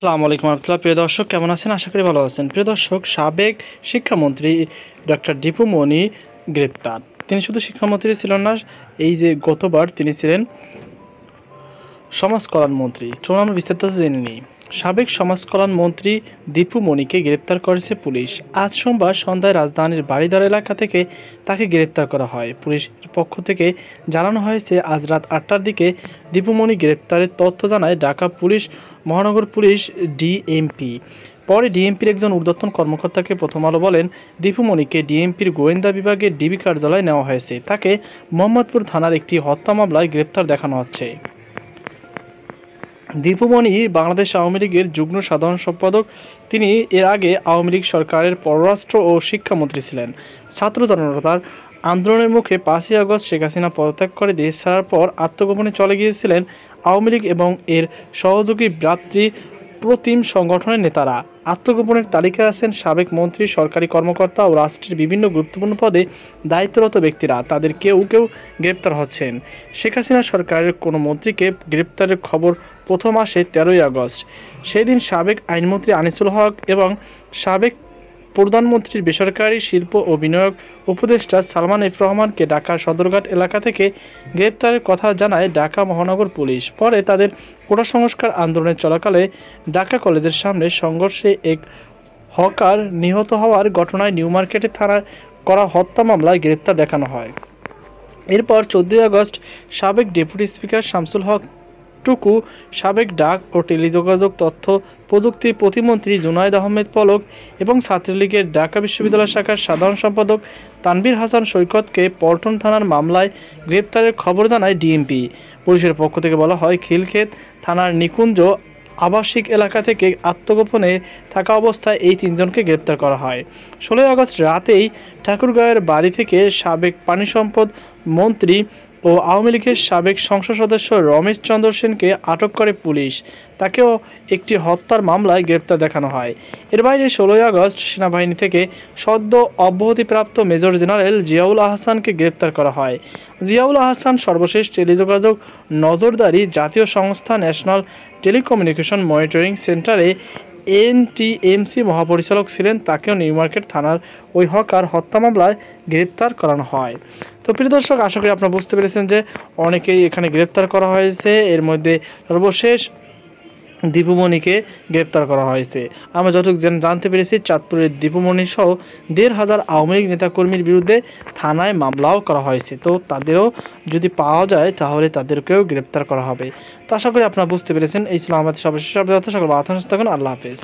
আসসালামু আলাইকুম রহমতুল্লাহ। প্রিয় দর্শক, কেমন আছেন? আশা করি ভালো আছেন। প্রিয় দর্শক, সাবেক শিক্ষামন্ত্রী ডক্টর দীপু মনি গ্রেপ্তার। তিনি শুধু শিক্ষামন্ত্রী ছিলেন না, এই যে গতবার তিনি ছিলেন সমাজ কল্যাণ মন্ত্রী। চলুন আমরা বিস্তারিত জেনে নিই। সাবেক সমাজ কল্যাণ মন্ত্রী দীপু মনিকে গ্রেপ্তার করেছে পুলিশ। আজ সোমবার সন্ধ্যায় রাজধানীর বাড়িদার এলাকা থেকে তাকে গ্রেপ্তার করা হয়। পুলিশের পক্ষ থেকে জানানো হয়েছে, আজ রাত ৮টার দিকে দীপু মনি গ্রেপ্তারের তথ্য জানায় ঢাকা পুলিশ মহানগর পুলিশ ডিএমপি। পরে ডিএমপির একজন ঊর্ধ্বতন কর্মকর্তাকে প্রথম আলো বলেন, দীপু মনিকে ডিএমপির গোয়েন্দা বিভাগের ডিবি কার্যালয়ে নেওয়া হয়েছে। তাকে মোহাম্মদপুর থানার একটি হত্যা মামলায় গ্রেপ্তার দেখানো হচ্ছে। দীপু মনি বাংলাদেশ আওয়ামী লীগের যুগ্ম সাধারণ সম্পাদক। তিনি এর আগে আওয়ামী লীগ সরকারের পররাষ্ট্র ও শিক্ষামন্ত্রী ছিলেন। ছাত্র জনতার আন্দোলনের মুখে ৫ই আগস্ট শেখ হাসিনা পদত্যাগ করে দেশ ছাড়ার পর আত্মগোপনে চলে গিয়েছিলেন আওয়ামী লীগ এবং এর সহযোগী ভ্রাতৃ প্রতিম সংগঠনের নেতারা। আত্মগোপনের তালিকায় আছেন সাবেক মন্ত্রী, সরকারি কর্মকর্তা ও রাষ্ট্রের বিভিন্ন গুরুত্বপূর্ণ পদে দায়িত্বরত ব্যক্তিরা। তাদের কেউ কেউ গ্রেপ্তার হচ্ছেন। শেখ হাসিনা সরকারের কোনো মন্ত্রীকে গ্রেপ্তারের খবর প্রথম আসে ১৩ই আগস্ট। সেদিন সাবেক আইনমন্ত্রী আনিসুল হক এবং সাবেক প্রধানমন্ত্রীর বেসরকারি শিল্প ও বিনিয়োগ উপদেষ্টা সালমান এফ রহমানকে ঢাকার সদরঘাট এলাকা থেকে গ্রেপ্তারের কথা জানায় ঢাকা মহানগর পুলিশ। পরে তাদের কোটা সংস্কার আন্দোলনের চলাকালে ঢাকা কলেজের সামনে সংঘর্ষে এক হকার নিহত হওয়ার ঘটনায় নিউ মার্কেটে থানার করা হত্যা মামলায় গ্রেপ্তার দেখানো হয়। এরপর ১৪ই আগস্ট সাবেক ডেপুটি স্পিকার শামসুল হক টুকু, সাবেক ডাক ও টেলিযোগাযোগ তথ্য প্রযুক্তি প্রতিমন্ত্রী জুনায়েদ আহমেদ পলক এবং ছাত্রলীগের ঢাকা বিশ্ববিদ্যালয় শাখার সাধারণ সম্পাদক তানভীর হাসান সৈকতকে পল্টন থানার মামলায় গ্রেপ্তারের খবর জানায় ডিএমপি। পুলিশের পক্ষ থেকে বলা হয়, খিলক্ষেত থানার নিকুঞ্জ আবাসিক এলাকা থেকে আত্মগোপনে থাকা অবস্থায় এই তিনজনকে গ্রেপ্তার করা হয়। ১৬ই আগস্ট রাতেই ঠাকুরগাঁওয়ের বাড়ি থেকে সাবেক পানি সম্পদ মন্ত্রী ও আওয়ামী লীগের সাবেক সংসদ সদস্য রমেশ চন্দ্র সেনকে আটক করে পুলিশ। তাকেও একটি হত্যার মামলায় গ্রেপ্তার দেখানো হয়। এর বাইরে ১৬ই আগস্ট সেনাবাহিনী থেকে সদ্য অব্যাহতিপ্রাপ্ত মেজর জেনারেল জিয়াউল আহসানকে গ্রেপ্তার করা হয়। জিয়াউল আহসান সর্বশেষ টেলিযোগাযোগ নজরদারি জাতীয় সংস্থা ন্যাশনাল টেলিকমিউনিকেশন মনিটরিং সেন্টারে এনটিএমসি মহাপরিচালক ছিলেন। তাকেও নিউ মার্কেট থানার ওই হকার হত্যা মামলায় গ্রেপ্তার করানো হয়। তো প্রিয় দর্শক, আশা করি আপনারা বুঝতে পেরেছেন যে অনেকেই এখানে গ্রেপ্তার করা হয়েছে। এর মধ্যে সর্বশেষ দীপু মনিকে গ্রেপ্তার করা হয়েছে। আমরা যতটুকু জানতে পেরেছি, চাঁদপুরের দীপু মনি সহ ১৫০০ আওয়ামী লীগ নেতাকর্মীর বিরুদ্ধে থানায় মামলাও করা হয়েছে। তো তাদেরও যদি পাওয়া যায় তাহলে তাদেরকেও গ্রেপ্তার করা হবে। তো আশা করি আপনারা বুঝতে পেরেছেন। এই ছিল আমাদের সর্বশেষ আপডেট। সকল আল্লাহ হাফেজ।